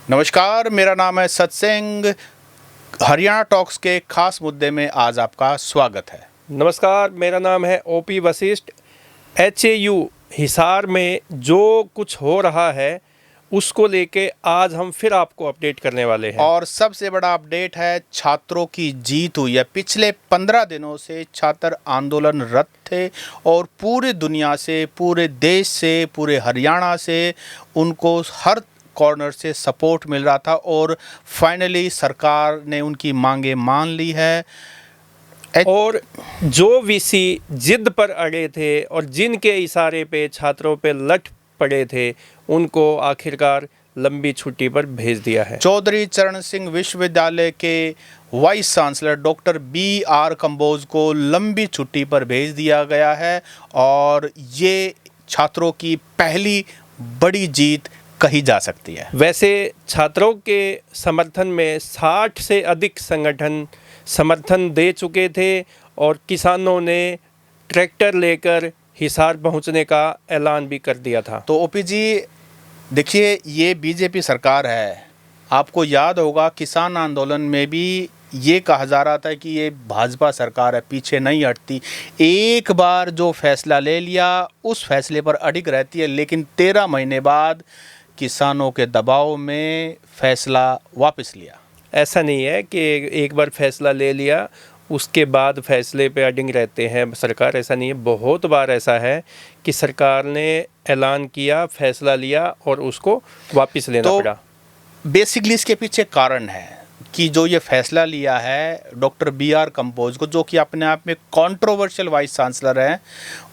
नमस्कार, मेरा नाम है सत्संग। हरियाणा टॉक्स के खास मुद्दे में आज आपका स्वागत है। नमस्कार, मेरा नाम है ओपी वशिष्ठ। HAU हिसार में जो कुछ हो रहा है उसको लेके आज हम फिर आपको अपडेट करने वाले हैं। और सबसे बड़ा अपडेट है, छात्रों की जीत हुई है। पिछले 15 दिनों से छात्र आंदोलनरत थे और पूरी दुनिया से, पूरे देश से, पूरे हरियाणा से उनको हर कॉर्नर से सपोर्ट मिल रहा था और फाइनली सरकार ने उनकी मांगे मान ली है। और जो VC जिद पर अड़े थे और जिनके इशारे पे छात्रों पे लट पड़े थे उनको आखिरकार लंबी छुट्टी पर भेज दिया है। चौधरी चरण सिंह विश्वविद्यालय के vice chancellor doctor BR Kamboj को लंबी छुट्टी पर भेज दिया गया है और ये छात्रों की पहली बड़ी जीत कही जा सकती है। वैसे छात्रों के समर्थन में 60 से अधिक संगठन समर्थन दे चुके थे और किसानों ने ट्रैक्टर लेकर हिसार पहुंचने का ऐलान भी कर दिया था। तो ओपी जी देखिए, ये बीजेपी सरकार है। आपको याद होगा किसान आंदोलन में भी ये कहा जा रहा था कि ये भाजपा सरकार है, पीछे नहीं हटती, एक बार जो फैसला ले लिया उस फैसले पर अडिग रहती है। लेकिन 13 महीने बाद किसानों के दबाव में फैसला वापस लिया। ऐसा नहीं है कि एक बार फैसला ले लिया उसके बाद फैसले पे अडिग रहते हैं सरकार, ऐसा नहीं है। बहुत बार ऐसा है कि सरकार ने ऐलान किया, फैसला लिया और उसको वापस लेना पड़ा। बेसिकली इसके पीछे कारण है कि जो ये फैसला लिया है डॉक्टर BR कंबोज को, जो कि अपने आप में कंट्रोवर्शियल वाइस चांसलर हैं,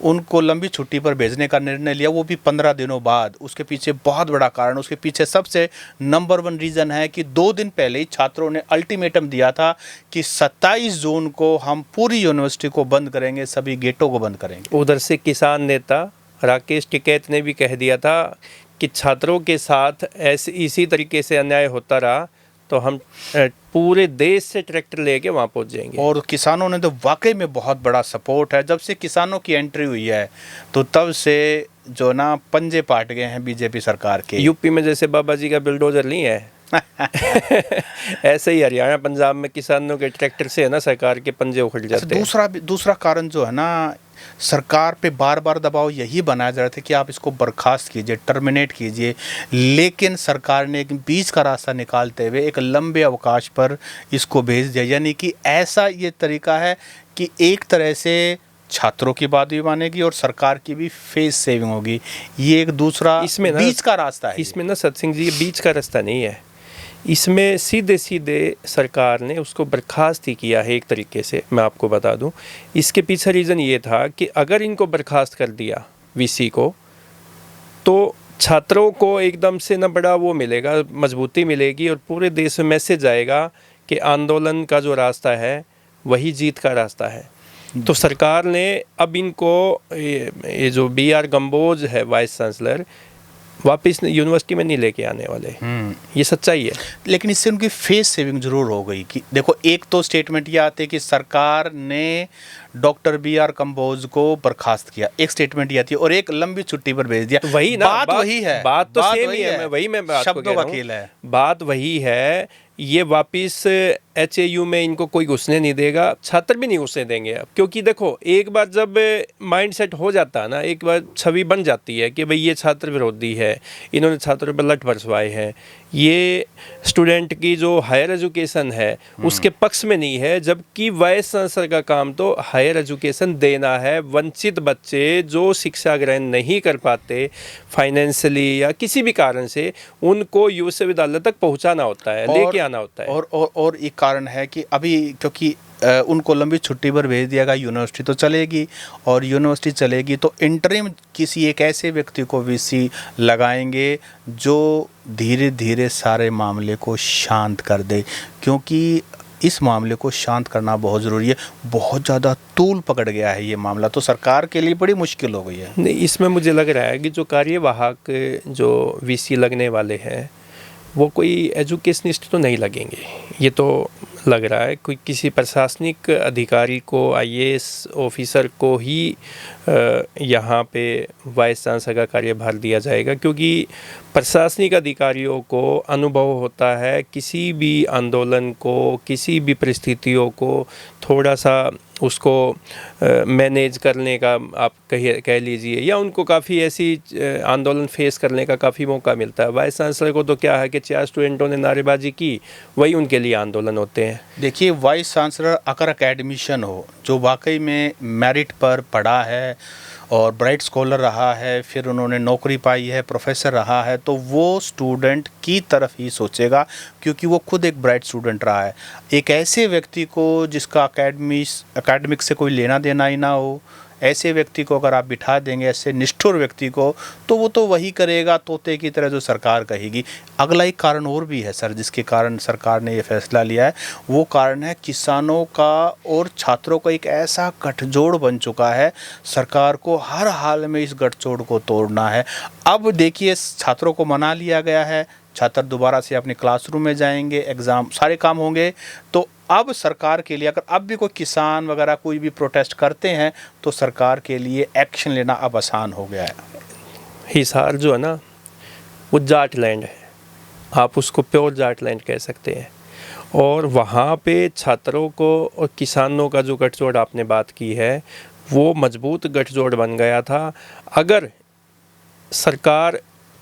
उनको लंबी छुट्टी पर भेजने का निर्णय लिया, वो भी 15 दिनों बाद। उसके पीछे बहुत बड़ा कारण, उसके पीछे सबसे नंबर 1 रीज़न है कि 2 दिन पहले ही छात्रों ने अल्टीमेटम दिया था कि 27 जून को हम पूरी यूनिवर्सिटी को बंद करेंगे, सभी गेटों को बंद करेंगे। उधर से किसान नेता राकेश टिकैत ने भी कह दिया था कि छात्रों के साथ इसी तरीके से अन्याय होता रहा तो हम पूरे देश से ट्रैक्टर लेके वहाँ पहुँच जाएंगे। और किसानों ने तो वाकई में बहुत बड़ा सपोर्ट है। जब से किसानों की एंट्री हुई है तो तब से जो ना पंजे पाट गए हैं बीजेपी सरकार के। यूपी में जैसे बाबा जी का बिल्डोजर नहीं है ऐसे ही हरियाणा पंजाब में किसानों के ट्रैक्टर से है ना सरकार के पंजे उखड़ जाते हैं। दूसरा कारण जो है ना, सरकार पे बार बार दबाव यही बनाया जा रहा था कि आप इसको बर्खास्त कीजिए, टर्मिनेट कीजिए। लेकिन सरकार ने एक बीच का रास्ता निकालते हुए एक लंबे अवकाश पर इसको भेज दिया। यानी कि ऐसा ये तरीका है कि एक तरह से छात्रों की बात भी मानेगी और सरकार की भी फेस सेविंग होगी। ये एक दूसरा इसमें बीच का रास्ता है। इसमें ना सत्संग जी, ये बीच का रास्ता नहीं है। इसमें सीधे सीधे सरकार ने उसको बर्खास्त ही किया है एक तरीके से। मैं आपको बता दूं, इसके पीछे रीज़न ये था कि अगर इनको बर्खास्त कर दिया VC को तो छात्रों को एकदम से ना बड़ा वो मिलेगा, मजबूती मिलेगी और पूरे देश में मैसेज आएगा कि आंदोलन का जो रास्ता है वही जीत का रास्ता है। तो सरकार ने अब इनको ये जो BR कंबोज है वाइस चांसलर, वापस यूनिवर्सिटी में नहीं लेके आने वाले। ये सच्चाई है। लेकिन इससे उनकी फेस सेविंग जरूर हो गई कि देखो, एक तो स्टेटमेंट ये आते कि सरकार ने डॉक्टर BR कंबोज को बर्खास्त किया, एक स्टेटमेंट ये आती है, और एक लंबी छुट्टी पर भेज दिया। तो वही ना, बात वही है, बात तो सेम ही है। वही मैं बात शब्दों का खेल है, बात वही है। ये वापिस HAU में इनको कोई घुसने नहीं देगा, छात्र भी नहीं घुसने देंगे अब। क्योंकि देखो, एक बार जब माइंड सेट हो जाता है ना, एक बार छवि बन जाती है कि भाई ये छात्र विरोधी है, इन्होंने छात्रों पर लठ बरसवाए हैं, ये स्टूडेंट की जो हायर एजुकेशन है उसके पक्ष में नहीं है, जबकि वाइस चांसलर का काम तो हायर एजुकेशन देना है। वंचित बच्चे जो शिक्षा ग्रहण नहीं कर पाते फाइनेंशियली या किसी भी कारण से, उनको विश्वविद्यालय तक पहुंचाना होता है, लेके आना होता है। और एक कारण है कि अभी क्योंकि उनको लंबी छुट्टी पर भेज दिया गया, यूनिवर्सिटी तो चलेगी, और यूनिवर्सिटी चलेगी तो इंटरिम किसी एक ऐसे व्यक्ति को VC लगाएंगे जो धीरे धीरे सारे मामले को शांत कर दे, क्योंकि इस मामले को शांत करना बहुत ज़रूरी है। बहुत ज़्यादा तूल पकड़ गया है ये मामला, तो सरकार के लिए बड़ी मुश्किल हो गई है। नहीं, इसमें मुझे लग रहा है कि जो कार्यवाहक जो VC लगने वाले हैं वो कोई एजुकेशनिस्ट तो नहीं लगेंगे, ये तो लग रहा है। कोई किसी प्रशासनिक अधिकारी को, आईएएस ऑफिसर को ही यहाँ पे वाइस चांसलर का कार्यभार दिया जाएगा, क्योंकि प्रशासनिक अधिकारियों को अनुभव होता है किसी भी आंदोलन को, किसी भी परिस्थितियों को थोड़ा सा उसको मैनेज करने का आप कह लीजिए, या उनको काफ़ी ऐसी आंदोलन फेस करने का काफ़ी मौका मिलता है। वाइस चांसलर को तो क्या है कि 4 स्टूडेंटों ने नारेबाजी की, वही उनके लिए आंदोलन होते हैं। देखिए, वाइस चांसलर अगर अकेडमिशियन हो, जो वाकई में मेरिट पर पढ़ा है और ब्राइट स्कॉलर रहा है, फिर उन्होंने नौकरी पाई है, प्रोफेसर रहा है, तो वो स्टूडेंट की तरफ ही सोचेगा, क्योंकि वो खुद एक ब्राइट स्टूडेंट रहा है। एक ऐसे व्यक्ति को जिसका एकेडमिक से कोई लेना देना ही ना हो, ऐसे व्यक्ति को अगर आप बिठा देंगे, ऐसे निष्ठुर व्यक्ति को, तो वो तो वही करेगा तोते की तरह जो सरकार कहेगी। अगला एक कारण और भी है सर, जिसके कारण सरकार ने ये फैसला लिया है। वो कारण है किसानों का और छात्रों का एक ऐसा गठजोड़ बन चुका है, सरकार को हर हाल में इस गठजोड़ को तोड़ना है। अब देखिए, छात्रों को मना लिया गया है, छात्र दोबारा से अपने क्लासरूम में जाएंगे, एग्ज़ाम सारे काम होंगे। तो अब सरकार के लिए, अगर अब भी कोई किसान वगैरह कोई भी प्रोटेस्ट करते हैं, तो सरकार के लिए एक्शन लेना अब आसान हो गया है। हिसार जो है ना, वो जाट लैंड है, आप उसको प्योर जाट लैंड कह सकते हैं। और वहाँ पे छात्रों को और किसानों का जो गठजोड़ आपने बात की है, वो मजबूत गठजोड़ बन गया था। अगर सरकार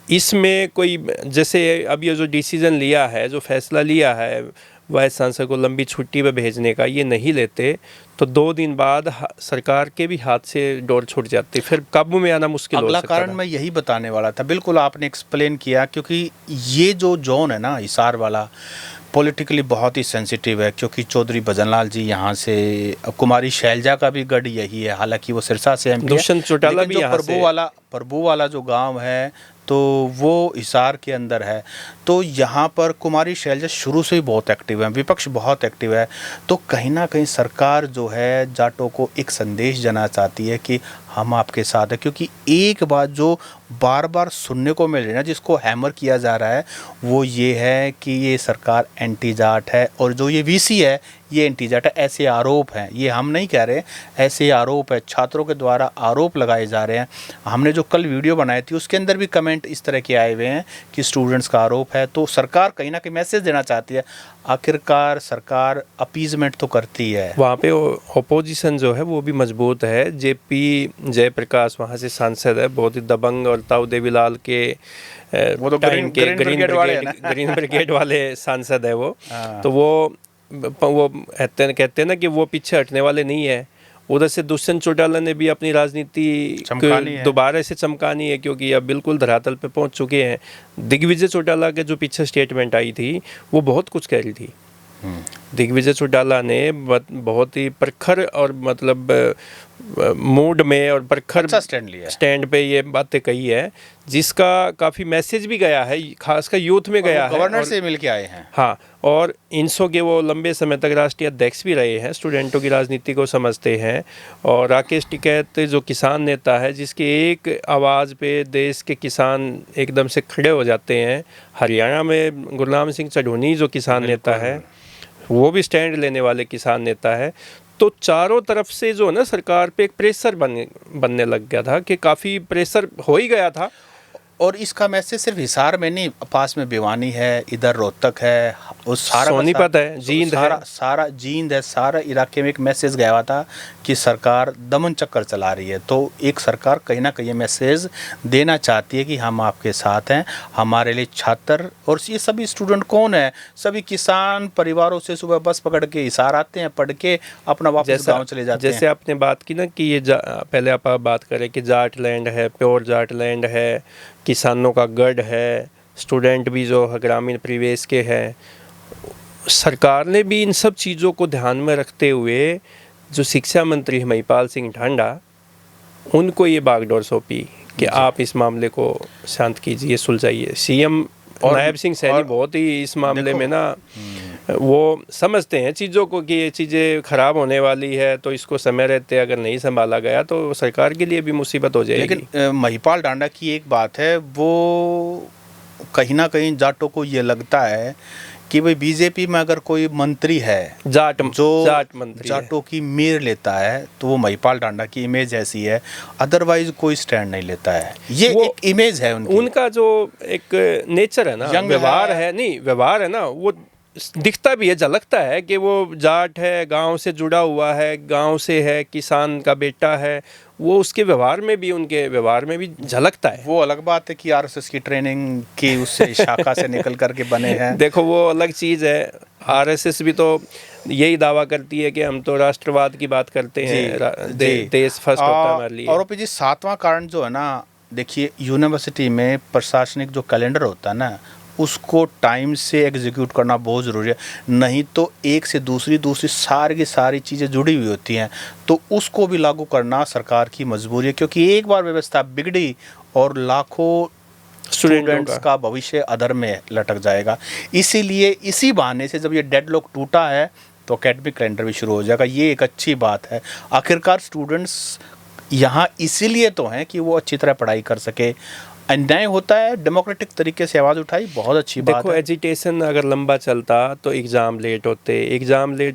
इसमें कोई, जैसे अब ये जो डिसीज़न लिया है, जो फैसला लिया है वाइस चांसलर को लंबी छुट्टी पे भेजने का, ये नहीं लेते तो 2 दिन बाद सरकार के भी हाथ से डोर छूट जाती, फिर काबू में आना मुश्किल हो सकता अगला कारण मैं यही बताने वाला था, बिल्कुल आपने एक्सप्लेन किया, क्योंकि ये जो जोन है ना हिसार वाला, पॉलिटिकली बहुत ही सेंसिटिव है, क्योंकि चौधरी भजनलाल जी यहाँ से, कुमारी शैलजा का भी गढ़ यही है, हालांकि वो सिरसा से एमपी है, दुष्यंत चौटाला भी यहाँ से, प्रभु वाला जो गांव है तो वो हिसार के अंदर है। तो यहाँ पर कुमारी शैलजा शुरू से ही बहुत एक्टिव है, विपक्ष बहुत एक्टिव है। तो कहीं ना कहीं सरकार जो है जाटों को एक संदेश देना चाहती है कि हम आपके साथ हैं, क्योंकि एक बात जो बार बार सुनने को मिल रही है ना, जिसको हैमर किया जा रहा है, वो ये है कि ये सरकार एंटी जाट है, और जो ये वीसी है ये एंटी जाट है। ऐसे आरोप हैं, ये हम नहीं कह रहे, ऐसे आरोप है, छात्रों के द्वारा आरोप लगाए जा रहे हैं। हमने जो कल वीडियो बनाई थी उसके अंदर भी कमेंट इस तरह के आए हुए हैं कि स्टूडेंट्स का आरोप है। तो सरकार कहीं ना कहीं मैसेज देना चाहती है, आखिरकार सरकार अपीजमेंट तो करती है। वहाँ पे ओपोजिशन जो है वो भी मजबूत है। जेपी जयप्रकाश वहाँ से सांसद है, बहुत ही दबंग, और ताऊ देवीलाल के वो तो ग्रीन ब्रिगेड वाले सांसद है वो। तो वो कहते हैं ना कि वो पीछे हटने वाले नहीं है। उधर से दुष्यंत चौटाला ने भी अपनी राजनीति दोबारा से चमकानी है, क्योंकि अब बिल्कुल धरातल पे पहुंच चुके हैं। दिग्विजय चौटाला के जो पीछे स्टेटमेंट आई थी वो बहुत कुछ कह रही थी। दिग्विजय चौटाला ने बहुत ही प्रखर और मतलब मूड में और प्रखर स्टैंड पे ये बातें कही है, जिसका काफ़ी मैसेज भी गया है, खासकर यूथ में गया है। गवर्नर से मिल के आए हैं। हाँ, और इनसो के वो लंबे समय तक राष्ट्रीय अध्यक्ष भी रहे हैं, स्टूडेंटों की राजनीति को समझते हैं। और राकेश टिकैत जो किसान नेता है, जिसकी एक आवाज़ पे देश के किसान एकदम से खड़े हो जाते हैं। हरियाणा में गुरनाम सिंह चढ़ूनी जो किसान नेता है, वो भी स्टैंड लेने वाले किसान नेता है। तो चारों तरफ से जो है ना, सरकार पे एक प्रेशर बनने लग गया था, कि काफ़ी प्रेशर हो ही गया था। और इसका मैसेज सिर्फ हिसार में नहीं, पास में भिवानी है, इधर रोहतक है, और सारा सोनीपत है, जींद है, सारा जींद है, सारा इलाके में एक मैसेज गया हुआ था कि सरकार दमन चक्कर चला रही है। तो एक सरकार कहीं ना कहीं ये मैसेज देना चाहती है कि हम आपके साथ हैं। हमारे लिए छात्र और ये सभी स्टूडेंट कौन है, सभी किसान परिवारों से सुबह बस पकड़ के हिसार आते हैं, पढ़ के अपना वापस गाँव चले जाते हैं। जैसे आपने बात की ना कि ये पहले आप बात करें कि जाट लैंड है, प्योर जाट लैंड है, किसानों का गढ़ है, स्टूडेंट भी जो ग्रामीण परिवेश के हैं। सरकार ने भी इन सब चीज़ों को ध्यान में रखते हुए जो शिक्षा मंत्री महिपाल सिंह ढांडा, उनको ये बागडोर सौंपी कि आप इस मामले को शांत कीजिए, सुलझाइए। सीएम नायब सिंह सैनी बहुत ही इस मामले में ना, वो समझते हैं चीज़ों को कि ये चीज़ें ख़राब होने वाली है, तो इसको समय रहते अगर नहीं संभाला गया तो सरकार के लिए भी मुसीबत हो जाएगी। लेकिन महिपाल ढांडा की एक बात है, वो कहीं ना कहीं जाटों को ये लगता है कि भाई बीजेपी में अगर कोई मंत्री है जाट मंत्री है। जाटों की मेर लेता है तो वो महिपाल टांडा की इमेज ऐसी है, अदरवाइज कोई स्टैंड नहीं लेता है। ये एक इमेज है उनकी। उनका जो एक नेचर है ना, व्यवहार है, नहीं व्यवहार है ना, वो दिखता भी है, झलकता है कि वो जाट है, गांव से जुड़ा हुआ है, गांव से है, किसान का बेटा है, वो उसके व्यवहार में भी, उनके व्यवहार में भी झलकता है। वो अलग बात है कि आरएसएस की ट्रेनिंग की उससे शाखा से निकल करके बने हैं। देखो वो अलग चीज़ है। आरएसएस भी तो यही दावा करती है कि हम तो राष्ट्रवाद की बात करते हैं, देश फर्स्ट होता है हमारे लिए। और ओपी जी, 7वां कारण जो है ना, देखिए यूनिवर्सिटी में प्रशासनिक जो कैलेंडर होता है ना, उसको टाइम से एग्जीक्यूट करना बहुत ज़रूरी है। नहीं तो एक से दूसरी सारी की सारी चीज़ें जुड़ी हुई होती हैं, तो उसको भी लागू करना सरकार की मजबूरी है, क्योंकि एक बार व्यवस्था बिगड़ी और लाखों स्टूडेंट्स का भविष्य अधर में लटक जाएगा। इसीलिए इसी बहाने से जब ये डेडलॉक टूटा है तो एकेडमिक कैलेंडर भी शुरू हो जाएगा। ये एक अच्छी बात है। आखिरकार स्टूडेंट्स यहाँ इसीलिए तो हैं कि वो अच्छी तरह पढ़ाई कर सके। अन्याय होता है, डेमोक्रेटिक तरीके से आवाज़ उठाई, बहुत अच्छी बात है। देखो एजुटेशन अगर लंबा चलता तो एग्ज़ाम लेट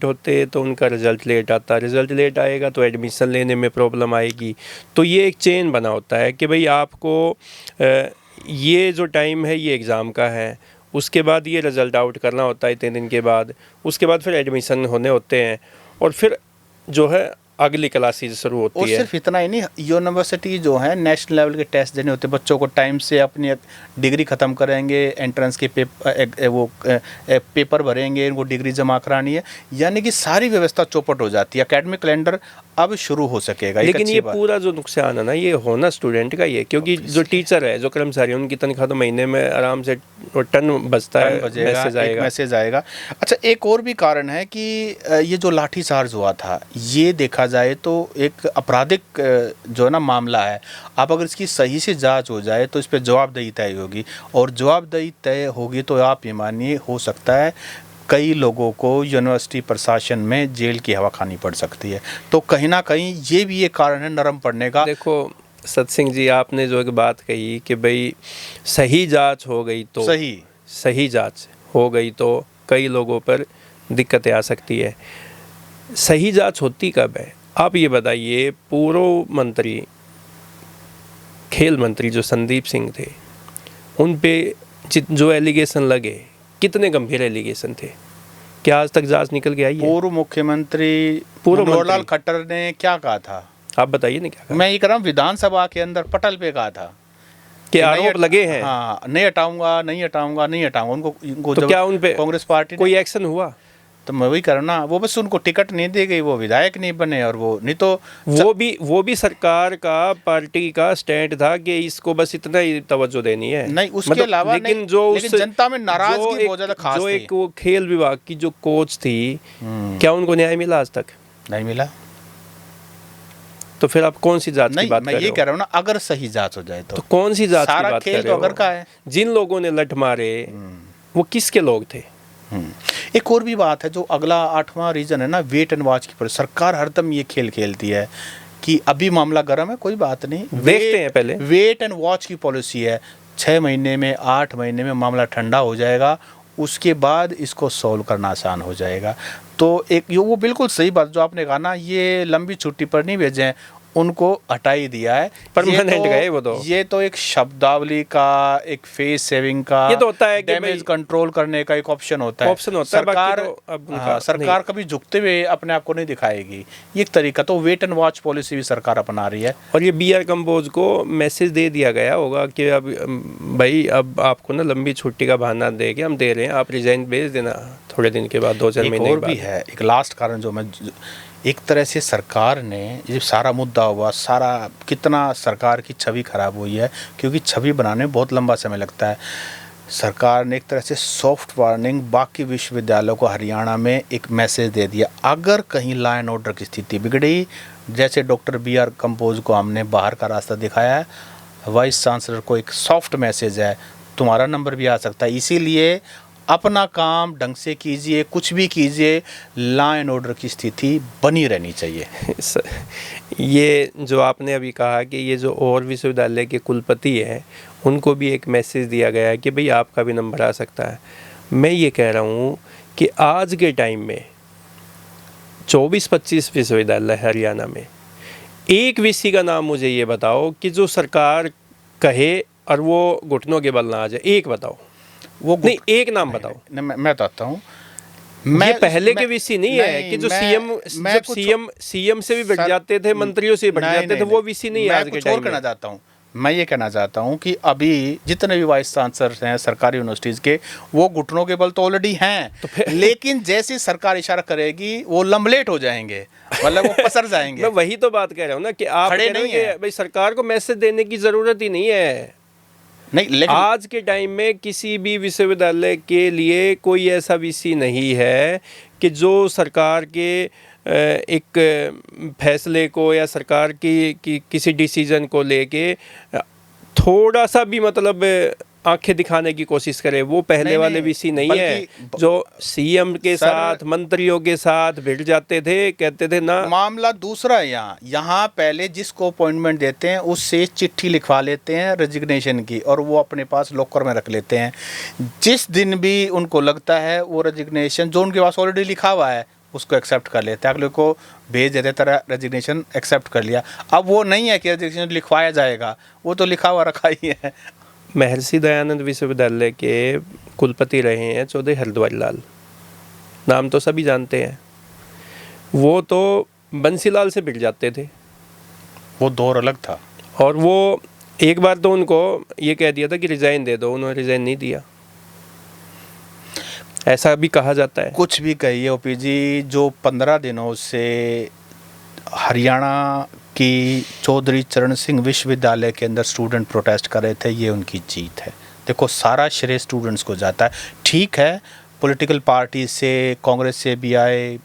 होते तो उनका रिज़ल्ट लेट आता, रिज़ल्ट लेट आएगा तो एडमिशन लेने में प्रॉब्लम आएगी। तो ये एक चेन बना होता है कि भाई आपको ये जो टाइम है ये एग्ज़ाम का है, उसके बाद ये रिज़ल्ट आउट करना होता है 3 दिन के बाद, उसके बाद फिर एडमिशन होने होते हैं, और फिर जो है अगली क्लासेस शुरू होती और है। सिर्फ इतना ही नहीं, यूनिवर्सिटी जो है नेशनल लेवल के टेस्ट देने होते हैं, बच्चों को टाइम से अपनी डिग्री ख़त्म करेंगे, एंट्रेंस के पेपर भरेंगे, इनको डिग्री जमा करानी है, यानी कि सारी व्यवस्था चौपट हो जाती है। एकेडमिक कैलेंडर अब शुरू हो सकेगा। लेकिन ये पूरा जो नुकसान है ना, ये होना स्टूडेंट का ही है, क्योंकि जो टीचर है, जो कर्मचारी है, उनकी तनख्वाह तो महीने में आराम से टन बचता है, मैसेज आएगा। अच्छा, एक और भी कारण है कि ये जो लाठीचार्ज हुआ था, ये देखा जाए तो एक आपराधिक जो है ना मामला है। अब अगर इसकी सही से जांच हो जाए तो इस पर जवाबदेही तय होगी, और जवाबदेही तय होगी तो आप ये मानिए हो सकता है कई लोगों को यूनिवर्सिटी प्रशासन में जेल की हवा खानी पड़ सकती है। तो कहीं ना कहीं ये भी एक कारण है नरम पड़ने का। देखो सतसिंह जी, आपने जो एक बात कही कि भाई सही जांच हो गई तो सही जांच हो गई तो कई लोगों पर दिक्कतें आ सकती है। सही जांच होती कब है? आप ये बताइए, पूर्व मंत्री, खेल मंत्री जो संदीप सिंह थे, उन पे जो एलिगेशन लगे, कितने गंभीर एलिगेशन थे, क्या आज तक जांच निकल के आई है? पूर्व मुख्यमंत्री मनोहरलाल खट्टर ने क्या कहा था, आप बताइए ना। क्या मैं ये कह रहा हूँ, विधानसभा के अंदर पटल पे कहा था कि आरोप लगे हैं, हाँ, नहीं हटाऊंगा उनको तो क्या उन पे कांग्रेस पार्टी कोई एक्शन हुआ? तो मैं वही कर ना, वो बस उनको टिकट नहीं दी गई, वो विधायक नहीं बने, और वो नहीं तो वो भी सरकार का, पार्टी का स्टैंड था कि इसको बस इतना ही तवज्जो देनी है, नहीं उसके अलावा। लेकिन जनता में नाराजगी बहुत ज्यादा खास थी। जो एक वो खेल विभाग की जो कोच थी, क्या उनको न्याय मिला? आज तक नहीं मिला। तो फिर आप कौन सी जांच की बात कर रहे हो? मैं ये कह रहा हूँ ना, अगर सही जांच हो जाए तो कौन सी जांच की बात कर रहे हो? सारा खेल तो अगर का है। जिन लोगों ने लठ मारे वो किसके लोग थे? एक और भी बात है, जो अगला 8वां रीजन है ना, वेट एंड वॉच की। सरकार हरदम ये खेल खेलती है कि अभी मामला गर्म है, कोई बात नहीं, देखते हैं पहले। वेट एंड वॉच की पॉलिसी है, 6 महीने में, 8 महीने में मामला ठंडा हो जाएगा, उसके बाद इसको सॉल्व करना आसान हो जाएगा। तो एक वो बिल्कुल सही बात जो आपने कहा ना, ये लंबी छुट्टी पर नहीं भेजे, उनको हटा ही दिया है, परमानेंट गए वो तो। ये तो एक शब्दावली का, एक फेस सेविंग का, ये तो होता है कि डैमेज कंट्रोल करने का एक ऑप्शन होता है। सरकार सरकार कभी झुकते हुए अपने आप को नहीं दिखाएगी, ये एक तरीका। तो वेट एंड वॉच पॉलिसी भी सरकार अपना रही है। और ये बीआर कंबोज को मैसेज दे दिया गया होगा कि अब भाई, अब आपको ना लंबी छुट्टी का बहाना दे के हम दे रहे हैं, आप रिजाइन भेज देना थोड़े दिन के बाद, 2-4 महीने और भी है एक लास्ट कारण जो मैं, एक तरह से सरकार ने ये सारा मुद्दा हुआ, सारा कितना सरकार की छवि खराब हुई है, क्योंकि छवि बनाने में बहुत लंबा समय लगता है। सरकार ने एक तरह से सॉफ्ट वार्निंग बाकी विश्वविद्यालयों को हरियाणा में एक मैसेज दे दिया, अगर कहीं लॉ एंड ऑर्डर की स्थिति बिगड़ी, जैसे डॉक्टर बीआर कंबोज को हमने बाहर का रास्ता दिखाया है, वाइस चांसलर को एक सॉफ्ट मैसेज है, तुम्हारा नंबर भी आ सकता है। इसीलिए अपना काम ढंग से कीजिए, कुछ भी कीजिए, लॉ एंड ऑर्डर की स्थिति बनी रहनी चाहिए। ये जो आपने अभी कहा कि ये जो और विश्वविद्यालय के कुलपति हैं उनको भी एक मैसेज दिया गया है कि भाई आपका भी नंबर आ सकता है। मैं ये कह रहा हूँ कि आज के टाइम में 24-25 विश्वविद्यालय हरियाणा में, एक वीसी का नाम मुझे ये बताओ कि जो सरकार कहे और वो घुटनों के बल ना आ जाए, एक बताओ। वो नहीं, एक नाम बताओ। मैं बताता हूँ। ये पहले के वीसी नहीं है कि जो सीएम से भी बढ़ जाते थे, मंत्रियों से बढ़ जाते थे, वो वीसी नहीं है आज के टाइम में। मैं ये कहना चाहता हूँ कि अभी जितने भी वाइस चांसलर हैं सरकारी यूनिवर्सिटीज़ के, वो घुटनों के बल तो ऑलरेडी हैं, तो लेकिन जैसी सरकार इशारा करेगी वो लम्बलेट हो जाएंगे, मतलब वो पसर जाएंगे। मैं वही तो बात कह रहा हूँ ना कि आप खड़े नहीं है। भाई सरकार को मैसेज देने की ज़रूरत ही नहीं है। नहीं, लेकिन आज के टाइम में किसी भी विश्वविद्यालय के लिए कोई ऐसा वीसी नहीं है कि जो सरकार के एक फैसले को या सरकार की किसी डिसीजन को लेके थोड़ा सा भी मतलब आंखें दिखाने की कोशिश करे। वो पहले वाले वीसी नहीं है जो सीएम के साथ, मंत्रियों के साथ भिड़ जाते थे, कहते थे ना। मामला दूसरा है। यहाँ पहले जिसको अपॉइंटमेंट देते हैं उससे चिट्ठी लिखवा लेते हैं रेजिग्नेशन की, और वो अपने पास लॉकर में रख लेते हैं। जिस दिन भी उनको लगता है वो रेजिग्नेशन जो उनके पास ऑलरेडी लिखा हुआ है उसको एक्सेप्ट कर लेते हैं, अगले को भेज देते तरह रेजिग्नेशन एक्सेप्ट कर लिया। अब वो नहीं है कि रेजिग्नेशन लिखवाया जाएगा, वो तो लिखा हुआ रखा ही है। महर्षि दयानंद विश्वविद्यालय के कुलपति रहे हैं चौधरी हरद्वारी लाल, नाम तो सभी जानते हैं। वो तो बंसीलाल से भिड़ जाते थे, वो दौर अलग था। और वो एक बार तो उनको ये कह दिया था कि रिज़ाइन दे दो, उन्होंने रिज़ाइन नहीं दिया, ऐसा भी कहा जाता है। कुछ भी कहिए ओपी जी, जो 15 दिनों से हरियाणा की चौधरी चरण सिंह विश्वविद्यालय के अंदर स्टूडेंट प्रोटेस्ट कर रहे थे, ये उनकी जीत है। देखो, सारा श्रेय स्टूडेंट्स को जाता है। ठीक है, पॉलिटिकल पार्टी से, कांग्रेस से भी आए,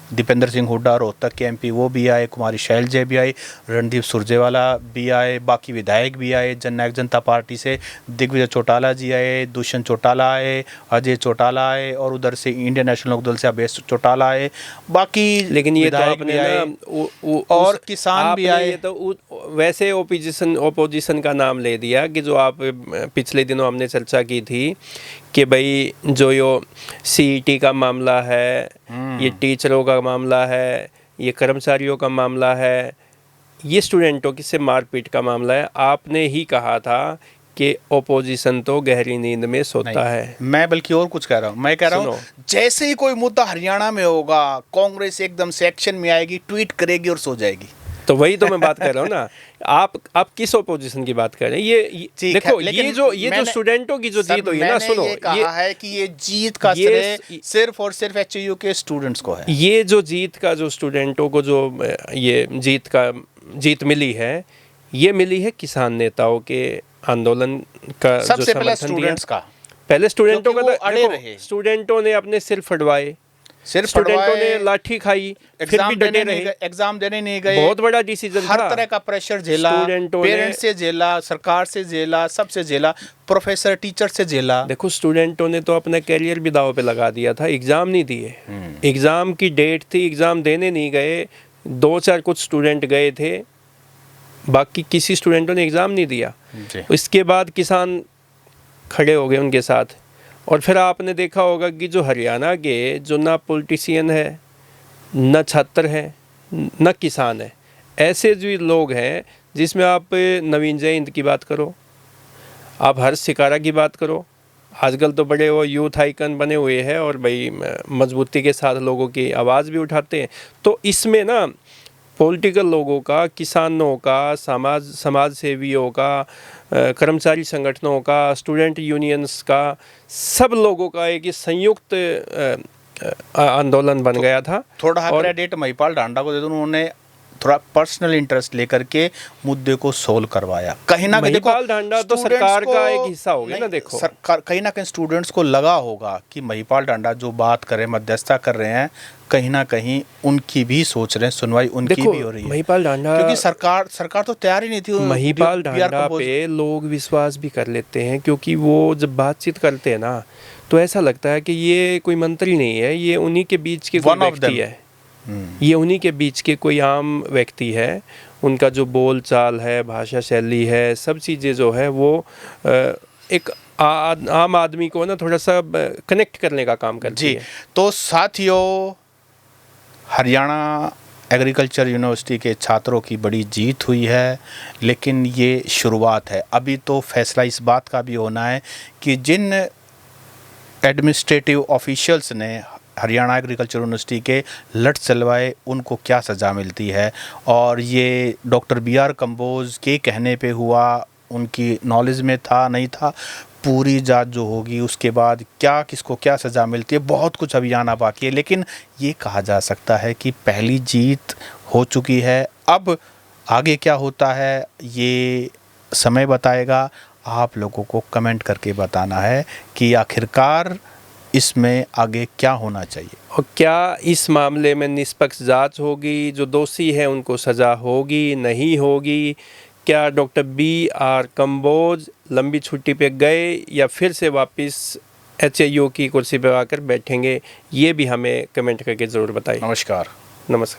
दीपेंद्र सिंह हुड्डा रोहतक के एमपी वो भी आए, कुमारी शैलजा भी आई, रणदीप सुरजेवाला भी आए, बाकी विधायक भी आए, जननायक जनता पार्टी से दिग्विजय चौटाला जी आए, दुष्यंत चौटाला आए, अजय चौटाला आए, और उधर से इंडियन नेशनल लोकदल से अभेश चौटाला आए, बाकी लेकिन ये तो आपने और किसान भी आए। ये तो वैसे ओपोजिशन का नाम ले दिया कि जो आप पिछले दिनों हमने चर्चा की थी कि भाई जो यो सीईटी का मामला है, ये टीचरों का मामला है, ये कर्मचारियों का मामला है, ये स्टूडेंटों की से मारपीट का मामला है। आपने ही कहा था कि ओपोजिशन तो गहरी नींद में सोता है। मैं बल्कि और कुछ कह रहा हूँ। मैं कह रहा हूँ जैसे ही कोई मुद्दा हरियाणा में होगा, कांग्रेस एकदम से एक्शन में आएगी, ट्वीट करेगी और सो जाएगी। तो वही तो मैं बात कर रहा हूँ ना। आप किस ओपोजिशन की बात कर रहे हैं? ये देखो, ये जो स्टूडेंटों की जो जीत हुई है ना, सुनो, ये कहा है कि ये जीत का श्रेय सिर्फ और सिर्फ एचयू के स्टूडेंट्स को है। ये जो जीत का जो स्टूडेंटों को जो ये जीत मिली है, ये मिली है किसान नेताओं के आंदोलन का सबसे पहले स्टूडेंट्स का। पहले स्टूडेंटों का अड़े रहे, स्टूडेंटों ने अपने सिर फटवाए, स्टूडेंटों ने लाठी खाई, फिर भी डटे रहे, एग्जाम देने नहीं गए। बहुत बड़ा डिसीजन था। हर तरह का प्रेशर झेला, पेरेंट्स से झेला, सरकार से झेला, सबसे झेला, प्रोफेसर टीचर से झेला। देखो, स्टूडेंटों ने तो अपना कैरियर भी दांव पे लगा दिया था, एग्जाम नहीं दिए। एग्जाम की डेट थी, एग्जाम देने नहीं गए, 2-4 कुछ स्टूडेंट गए थे, बाकी किसी स्टूडेंटों ने एग्जाम नहीं दिया। इसके बाद किसान खड़े हो गए उनके साथ। और फिर आपने देखा होगा कि जो हरियाणा के जो ना पॉलिटिशियन है, न छात्र है, न किसान है, ऐसे जो लोग हैं, जिसमें आप नवीन जयंत की बात करो, आप हर्ष शिकारा की बात करो, आजकल तो बड़े वो यूथ आइकन बने हुए हैं और भाई मजबूती के साथ लोगों की आवाज़ भी उठाते हैं। तो इसमें ना पॉलिटिकल लोगों का, किसानों का, समाज सेवियों का, कर्मचारी संगठनों का, स्टूडेंट यूनियंस का, सब लोगों का एक संयुक्त आंदोलन बन गया था। थोड़ा क्रेडिट महिपाल ढांडा को दे दूं, उन्होंने थोड़ा पर्सनल इंटरेस्ट लेकर के मुद्दे को सोल्व करवाया। कहीं ना कहीं महिपाल ढांडा तो सरकार का एक हिस्सा हो गया ना। देखो, सरकार कहीं ना कहीं स्टूडेंट्स को लगा होगा कि महिपाल ढांडा जो बात कर रहे हैं, मध्यस्थता कर रहे हैं, कहीं ना कहीं उनकी भी सोच रहे हैं, सुनवाई उनकी भी हो रही है। महिपाल ढांडा, क्योंकि सरकार तो तैयार ही नहीं थी। महिपाल ढांडा पे लोग विश्वास भी कर लेते हैं, क्योंकि वो जब बातचीत करते हैं ना, तो ऐसा लगता है कि ये कोई मंत्री नहीं है, ये उन्हीं के बीच के कोई One of व्यक्ति them. है। ये उन्हीं के बीच के कोई आम व्यक्ति है। उनका जो बोल चाल है, भाषा शैली है, सब चीज़ें जो है वो एक आम आदमी को ना थोड़ा सा कनेक्ट करने का काम करती जी। है। तो साथियों, हरियाणा एग्रीकल्चर यूनिवर्सिटी के छात्रों की बड़ी जीत हुई है, लेकिन ये शुरुआत है। अभी तो फैसला इस बात का भी होना है कि जिन एडमिनिस्ट्रेटिव ऑफिशियल्स ने हरियाणा एग्रीकल्चर यूनिवर्सिटी के लट चलवाए उनको क्या सज़ा मिलती है, और ये डॉक्टर BR कंबोज के कहने पे हुआ, उनकी नॉलेज में था नहीं था, पूरी जांच जो होगी उसके बाद क्या किसको क्या सज़ा मिलती है, बहुत कुछ अभी आना बाकी है। लेकिन ये कहा जा सकता है कि पहली जीत हो चुकी है। अब आगे क्या होता है ये समय बताएगा। आप लोगों को कमेंट करके बताना है कि आखिरकार इसमें आगे क्या होना चाहिए। और क्या इस मामले में निष्पक्ष जांच होगी, जो दोषी है उनको सज़ा होगी नहीं होगी, क्या डॉक्टर BR कंबोज लंबी छुट्टी पे गए या फिर से वापस HAU की कुर्सी पर आकर बैठेंगे, ये भी हमें कमेंट करके ज़रूर बताइए। नमस्कार। नमस्कार।